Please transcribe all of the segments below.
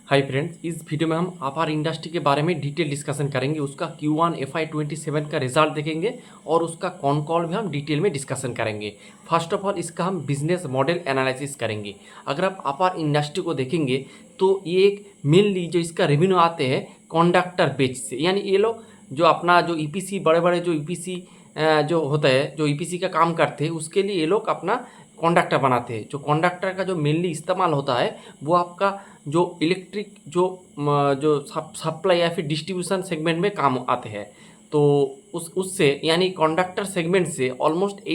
Hi friends, इस video में हम अपार इंडस्ट्री के बारे में डिटेल डिस्कशन करेंगे। उसका Q1 FY27 का रिजल्ट देखेंगे और उसका कॉन कॉल भी हम डिटेल में डिस्कशन करेंगे। फर्स्ट ऑफ ऑल इसका हम बिजनेस मॉडल एनालिसिस करेंगे। अगर आप अपार इंडस्ट्री को देखेंगे तो ये एक मेनली जो इसका रेवेन्यू आते हैं कॉन्डक्टर बेच से, यानी ये लोग जो अपना जो EPC बड़े बड़े जो EPC जो होता है, जो EPC का काम करते हैं, उसके लिए ये लोग अपना कॉन्डक्टर बनाते हैं। जो कॉन्डक्टर का जो मेनली इस्तेमाल होता है वो आपका जो इलेक्ट्रिक जो सप्लाई या फिर डिस्ट्रीब्यूशन सेगमेंट में काम आते हैं। तो उससे यानी कॉन्डक्टर सेगमेंट से ऑलमोस्ट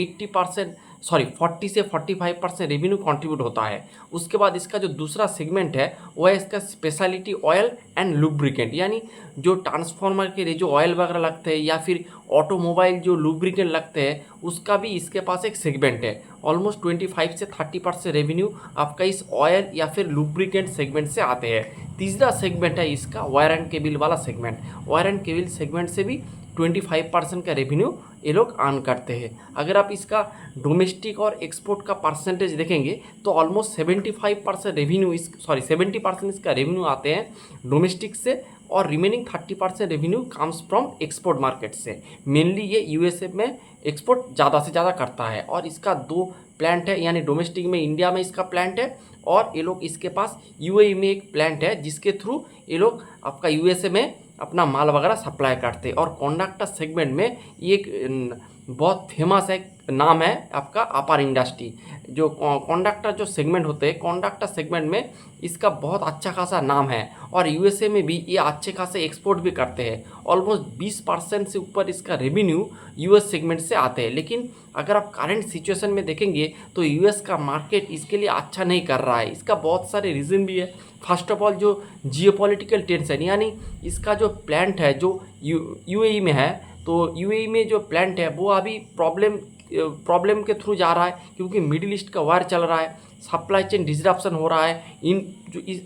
40 से 45% रेवेन्यू कंट्रीब्यूट होता है। उसके बाद इसका जो दूसरा सेगमेंट है वो है इसका स्पेशलिटी ऑयल एंड लुब्रिकेंट, यानी जो ट्रांसफार्मर के लिए जो ऑयल वगैरह लगते हैं या फिर ऑटोमोबाइल जो लुब्रिकेंट लगते हैं, उसका भी इसके पास एक सेगमेंट है। ऑलमोस्ट 25 से 30% रेवेन्यू आपका इस ऑयल या फिर लुब्रिकेंट सेगमेंट से आते हैं। तीसरा सेगमेंट है इसका वायर एंड केबल वाला segment. Wire and cable segment से भी 25% का रेवेन्यू ये लोग अर्न करते हैं। अगर आप इसका डोमेस्टिक और एक्सपोर्ट का परसेंटेज देखेंगे तो ऑलमोस्ट 75% रेवेन्यू 70% इसका रेवेन्यू आते हैं डोमेस्टिक से और remaining 30% revenue comes from export market से। मेनली ये USA में एक्सपोर्ट ज़्यादा से ज़्यादा करता है और इसका 2 प्लांट है, यानी डोमेस्टिक में इंडिया में इसका प्लांट है और ये लोग इसके पास UAE में एक प्लांट है जिसके थ्रू ये लोग आपका USA में अपना माल वगैरह सप्लाई करते हैं। और कॉन्डक्टर सेगमेंट में ये एक बहुत फेमस एक नाम है आपका अपार इंडस्ट्री। जो कॉन्डक्टर जो सेगमेंट होते हैं, कॉन्डक्टर सेगमेंट में इसका बहुत अच्छा खासा नाम है और USA में भी ये अच्छे खासे एक्सपोर्ट भी करते हैं। ऑलमोस्ट 20% से ऊपर इसका रेवेन्यू US सेगमेंट से आते हैं। लेकिन अगर आप करंट सिचुएशन में देखेंगे तो US का मार्केट इसके लिए अच्छा नहीं कर रहा है। इसका बहुत सारे रीज़न भी है। फर्स्ट ऑफ ऑल जो जियोपॉलिटिकल टेंशन, यानी इसका जो प्लांट है जो UAE में है, तो UAE में जो प्लांट है वो अभी प्रॉब्लम के थ्रू जा रहा है क्योंकि मिडिल ईस्ट का वार चल रहा है, सप्लाई चेन डिस्ट्रप्शन हो रहा है।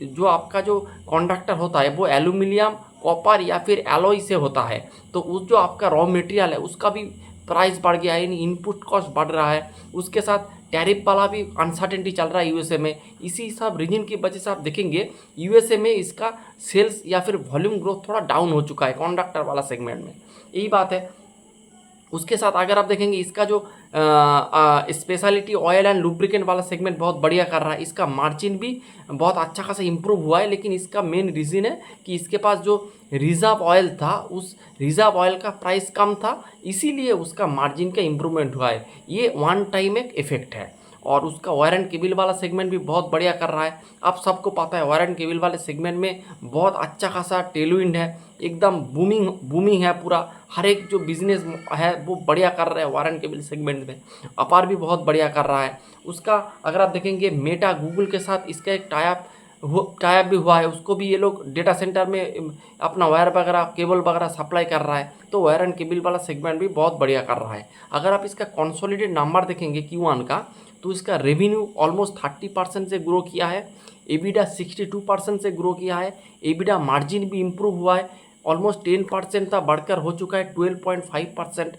जो आपका जो कॉन्डक्टर होता है वो एल्यूमिनियम, कॉपर या फिर एलॉय से होता है। तो उस जो आपका रॉ मटेरियल है उसका भी प्राइस बढ़ गया है, यानी इनपुट कॉस्ट बढ़ रहा है। उसके साथ टैरिफ वाला भी अनसर्टेनिटी चल रहा है USA में। इसी सब रीजन की वजह से आप देखेंगे USA में इसका सेल्स या फिर वॉल्यूम ग्रोथ थोड़ा डाउन हो चुका है कॉन्डक्टर वाला सेगमेंट में, यही बात है। उसके साथ अगर आप देखेंगे इसका जो स्पेशलिटी ऑयल एंड लुब्रिकेंट वाला सेगमेंट बहुत बढ़िया कर रहा है। इसका मार्जिन भी बहुत अच्छा खासा इंप्रूव हुआ है, लेकिन इसका मेन रीज़न है कि इसके पास जो रिजर्व ऑयल था उस रिजर्व ऑयल का प्राइस कम था, इसीलिए उसका मार्जिन का इम्प्रूवमेंट हुआ है। ये वन टाइम एक इफेक्ट है। और उसका वायर एंड केबल वाला सेगमेंट भी बहुत बढ़िया कर रहा है। आप सबको पता है वायर एंड केबल वाले सेगमेंट में बहुत अच्छा खासा टेलविंड है, एकदम बूमिंग है पूरा। हर एक जो बिजनेस है वो बढ़िया कर रहा है वायर एंड केबल सेगमेंट में। अपार भी बहुत बढ़िया कर रहा है। उसका अगर आप देखेंगे मेटा गूगल के साथ इसका एक टाइप भी हुआ है। उसको भी ये लोग डेटा सेंटर में अपना वायर वगैरह केबल वगैरह सप्लाई कर रहा है। तो वायर एंड केबल वाला सेगमेंट भी बहुत बढ़िया कर रहा है। अगर आप इसका कंसोलिडेटेड नंबर देखेंगे Q1 का, तो इसका रेवेन्यू ऑलमोस्ट 30% से ग्रो किया है, EBITDA 62% से ग्रो किया है, EBITDA मार्जिन भी इम्प्रूव हुआ है, ऑलमोस्ट 10% था बढ़कर हो चुका है 12.5%।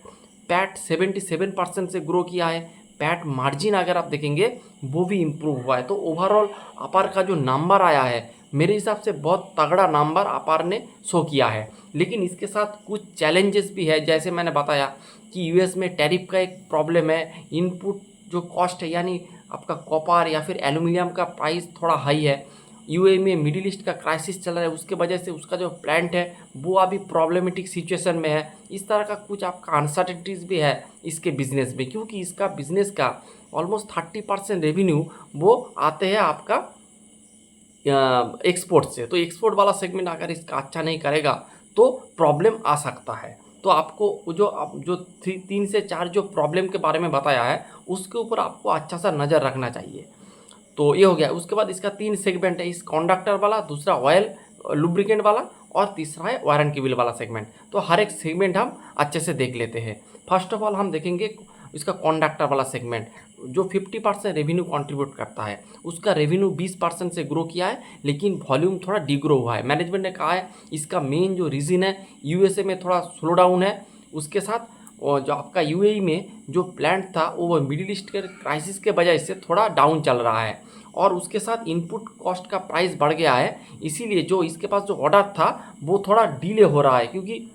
पैट 77% से ग्रो किया है, पैट मार्जिन अगर आप देखेंगे वो भी इम्प्रूव हुआ है। तो ओवरऑल अपार का जो नंबर आया है मेरे हिसाब से बहुत तगड़ा नंबर अपार ने शो किया है। लेकिन इसके साथ कुछ चैलेंजेस भी है, जैसे मैंने बताया कि US में टैरिफ का एक प्रॉब्लम है, इनपुट जो कॉस्ट है यानी आपका कॉपर या फिर एल्यूमिनियम का प्राइस थोड़ा हाई है। UAE में मिडिल ईस्ट का क्राइसिस चल रहा है, उसके वजह से उसका जो प्लांट है वो अभी प्रॉब्लमेटिक सिचुएशन में है। इस तरह का कुछ आपका अनसर्टेनिटीज़ भी है इसके बिजनेस में, क्योंकि इसका बिजनेस का ऑलमोस्ट 30% रेवेन्यू वो आते हैं आपका एक्सपोर्ट से। तो एक्सपोर्ट वाला सेगमेंट अगर इसका अच्छा नहीं करेगा तो प्रॉब्लम आ सकता है। तो आपको जो 3 से 4 जो प्रॉब्लम के बारे में बताया है उसके ऊपर आपको अच्छा सा नज़र रखना चाहिए। तो ये हो गया। उसके बाद इसका 3 सेगमेंट है, इस कॉन्डक्टर वाला, दूसरा ऑयल लुब्रिकेंट वाला और तीसरा है वायर एंड केबल वाला सेगमेंट। तो हर एक सेगमेंट हम अच्छे से देख लेते हैं। फर्स्ट ऑफ ऑल हम देखेंगे इसका कॉन्डक्टर वाला सेगमेंट जो 50% रेवेन्यू कंट्रीब्यूट करता है। उसका रेवेन्यू 20% से ग्रो किया है, लेकिन वॉल्यूम थोड़ा डिग्रो हुआ है। मैनेजमेंट ने कहा है इसका मेन जो रीज़न है USA में थोड़ा स्लो डाउन है, उसके साथ और जो आपका यूएई में जो प्लांट था वो मिडिल ईस्ट के क्राइसिस के वजह से थोड़ा डाउन चल रहा है और उसके साथ इनपुट कॉस्ट का प्राइस बढ़ गया है। इसीलिए जो इसके पास जो ऑर्डर था वो थोड़ा डिले हो रहा है, क्योंकि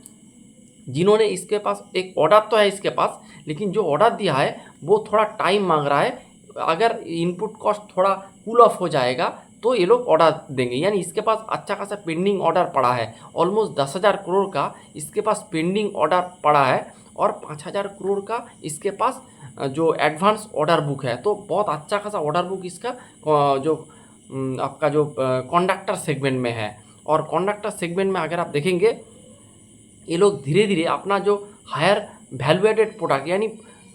जिन्होंने इसके पास एक ऑर्डर तो है इसके पास, लेकिन जो ऑर्डर दिया है वो थोड़ा टाइम मांग रहा है। अगर इनपुट कॉस्ट थोड़ा कूल ऑफ हो जाएगा तो ये लोग ऑर्डर देंगे। यानी इसके पास अच्छा खासा पेंडिंग ऑर्डर पड़ा है, ऑलमोस्ट 10,000 करोड़ का इसके पास पेंडिंग ऑर्डर पड़ा है और 5,000 करोड़ का इसके पास जो एडवांस ऑर्डर बुक है। तो बहुत अच्छा खासा ऑर्डर बुक इसका जो आपका जो कंडक्टर सेगमेंट में है। और कंडक्टर सेगमेंट में अगर आप देखेंगे ये लोग धीरे धीरे अपना जो हायर वैल्यूएडेड प्रोडक्ट यानी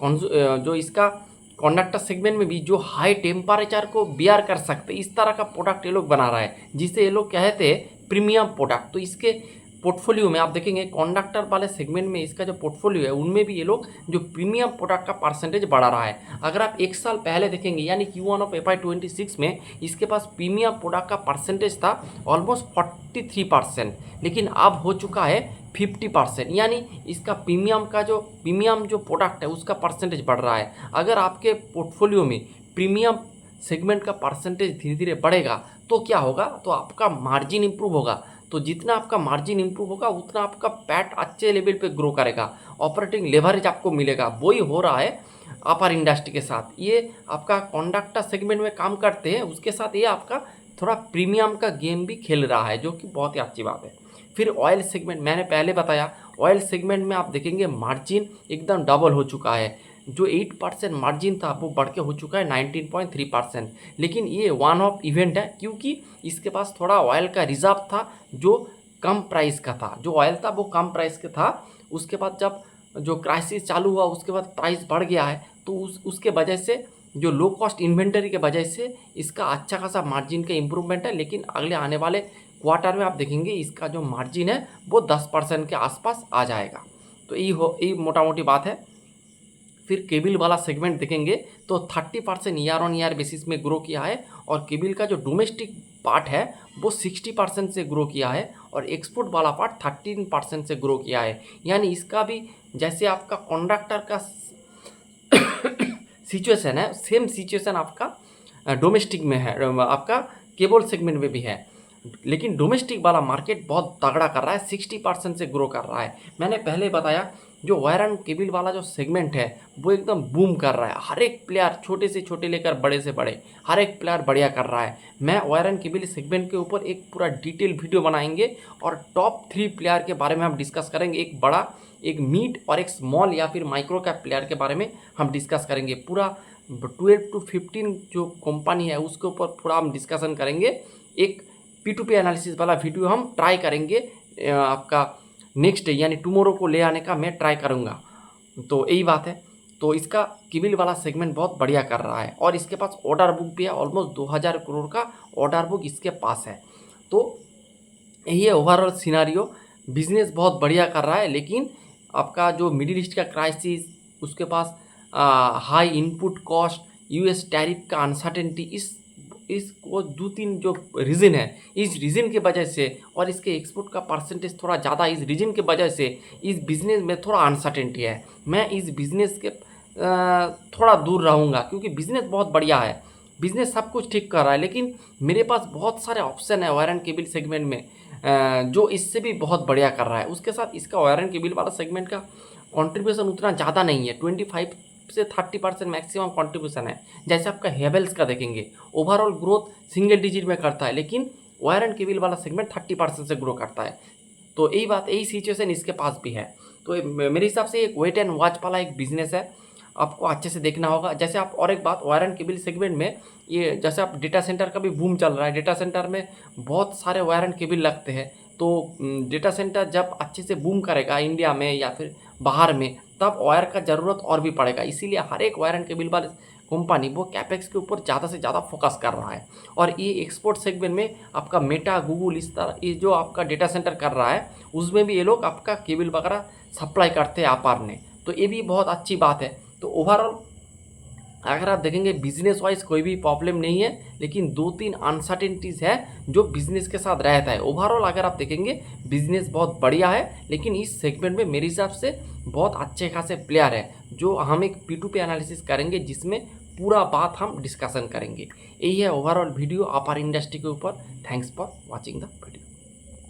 जो इसका कंडक्टर सेगमेंट में भी जो हाई टेम्परेचर को बियर कर सकते इस तरह का प्रोडक्ट ये लोग बना रहा है, जिसे ये लोग कहते हैं प्रीमियम प्रोडक्ट। तो इसके पोर्टफोलियो में आप देखेंगे कंडक्टर वाले सेगमेंट में इसका जो पोर्टफोलियो है उनमें भी ये लोग जो प्रीमियम प्रोडक्ट का परसेंटेज बढ़ा रहा है। अगर आप एक साल पहले देखेंगे यानी Q1 ऑफ FY26 में इसके पास प्रीमियम प्रोडक्ट का परसेंटेज था ऑलमोस्ट 43%, लेकिन अब हो चुका है 50%। यानी इसका प्रीमियम जो प्रोडक्ट है उसका परसेंटेज बढ़ रहा है। अगर आपके पोर्टफोलियो में प्रीमियम सेगमेंट का परसेंटेज धीरे धीरे बढ़ेगा तो क्या होगा, तो आपका मार्जिन इंप्रूव होगा। तो जितना आपका मार्जिन इंप्रूव होगा उतना आपका पैट अच्छे लेवल पे ग्रो करेगा, ऑपरेटिंग लेवरेज आपको मिलेगा। वही हो रहा है अपर इंडस्ट्री के साथ। ये आपका कंडक्टर सेगमेंट में काम करते हैं, उसके साथ ये आपका थोड़ा प्रीमियम का गेम भी खेल रहा है, जो कि बहुत ही अच्छी बात है। फिर ऑयल सेगमेंट, मैंने पहले बताया ऑयल सेगमेंट में आप देखेंगे मार्जिन एकदम डबल हो चुका है। जो 8% मार्जिन था वो बढ़ के हो चुका है 19.3%। लेकिन ये वन ऑफ इवेंट है, क्योंकि इसके पास थोड़ा ऑयल का रिजर्व था जो कम प्राइस का था। जो ऑयल था वो कम प्राइस का था, उसके बाद जब जो क्राइसिस चालू हुआ उसके बाद प्राइस बढ़ गया है। तो उसके वजह से जो लो कॉस्ट इन्वेंटरी के वजह से इसका अच्छा खासा मार्जिन का इम्प्रूवमेंट है। लेकिन अगले आने वाले क्वार्टर में आप देखेंगे इसका जो मार्जिन है वो 10% के आसपास आ जाएगा। तो ये मोटा मोटी बात है। फिर केबल वाला सेगमेंट देखेंगे तो 30% ईयर ऑन ईयर बेसिस में ग्रो किया है और केबल का जो डोमेस्टिक पार्ट है वो 60% से ग्रो किया है और एक्सपोर्ट वाला पार्ट 13% से ग्रो किया है। यानी इसका भी जैसे आपका कंडक्टर का सिचुएशन है, सेम सिचुएशन आपका डोमेस्टिक में है, आपका केबल सेगमेंट में भी है। लेकिन डोमेस्टिक वाला मार्केट बहुत तगड़ा कर रहा है, 60% से ग्रो कर रहा है। मैंने पहले बताया जो वायर एंड केबल वाला जो सेगमेंट है वो एकदम बूम कर रहा है। हर एक प्लेयर छोटे से छोटे लेकर बड़े से बड़े हर एक प्लेयर बढ़िया कर रहा है। मैं वायर एंड केबल सेगमेंट के ऊपर एक पूरा डिटेल वीडियो बनाएंगे और टॉप 3 प्लेयर के बारे में हम डिस्कस करेंगे। एक बड़ा, एक मिड और एक स्मॉल या फिर माइक्रो कैप प्लेयर के बारे में हम डिस्कस करेंगे। पूरा 12 to 15 जो कंपनी है उसके ऊपर पूरा हम डिस्कशन करेंगे। एक P2P एनालिसिस वाला वीडियो हम ट्राई करेंगे आपका नेक्स्ट डे यानी टुमारो को ले आने का मैं ट्राई करूँगा। तो यही बात है। तो इसका केबल वाला सेगमेंट बहुत बढ़िया कर रहा है और इसके पास ऑर्डर बुक भी है, ऑलमोस्ट 2000 करोड़ का ऑर्डर बुक इसके पास है। तो यही है ओवरऑल सिनारियो। बिजनेस बहुत बढ़िया कर रहा है, लेकिन आपका जो मिडिल ईस्ट का क्राइसिस, उसके पास high input cost, US tariff का अनसर्टेनिटी, इसको 2-3 जो रीज़न है, इस रीज़न के वजह से और इसके एक्सपोर्ट का परसेंटेज थोड़ा ज़्यादा, इस रीजन के वजह से इस बिज़नेस में थोड़ा अनसर्टेनिटी है। मैं इस बिज़नेस के थोड़ा दूर रहूँगा, क्योंकि बिज़नेस बहुत बढ़िया है, बिज़नेस सब कुछ ठीक कर रहा है। लेकिन मेरे पास बहुत सारे ऑप्शन है वायर एंड केबल सेगमेंट में जो इससे भी बहुत बढ़िया कर रहा है। उसके साथ इसका वायर एंड केबल वाला सेगमेंट का कॉन्ट्रीब्यूशन उतना ज़्यादा नहीं है, 25 से 30% मैक्सिमम कंट्रीब्यूशन है। जैसे आपका हेवेल्स का देखेंगे ओवरऑल ग्रोथ सिंगल डिजिट में करता है, लेकिन वायर एंड केबल वाला सेगमेंट 30% से ग्रो करता है। तो यही बात, यही सिचुएशन इसके पास भी है। तो मेरे हिसाब से एक वेट एंड वॉच वाला एक बिजनेस है, आपको अच्छे से देखना होगा। जैसे आप और एक बात, वायर एंड केबल सेगमेंट में ये जैसे आप डेटा सेंटर का भी बूम चल रहा है, डेटा सेंटर में बहुत सारे वायर एंड केबल लगते हैं। तो डेटा सेंटर जब अच्छे से बूम करेगा इंडिया में या फिर बाहर में, तब वायर का ज़रूरत और भी पड़ेगा। इसीलिए हर एक वायर एंड केबल वाले कंपनी वो कैपेक्स के ऊपर ज़्यादा से ज़्यादा फोकस कर रहा है। और ये एक्सपोर्ट सेगमेंट में आपका मेटा, गूगल, इस तरह ये जो आपका डेटा सेंटर कर रहा है उसमें भी ये लोग आपका केबल वगैरह सप्लाई करते हैं आपार ने। तो ये भी बहुत अच्छी बात है। तो ओवरऑल अगर आप देखेंगे बिजनेस वाइज कोई भी प्रॉब्लम नहीं है, लेकिन 2-3 अनसर्टेनिटीज़ है जो बिजनेस के साथ रहता है। ओवरऑल अगर आप देखेंगे बिजनेस बहुत बढ़िया है, लेकिन इस सेगमेंट में मेरे हिसाब से बहुत अच्छे खासे प्लेयर है, जो हम एक P2P एनालिसिस करेंगे जिसमें पूरा बात हम डिस्कशन करेंगे। यही है ओवरऑल वीडियो अपार इंडस्ट्री के ऊपर। Thanks for watching the video.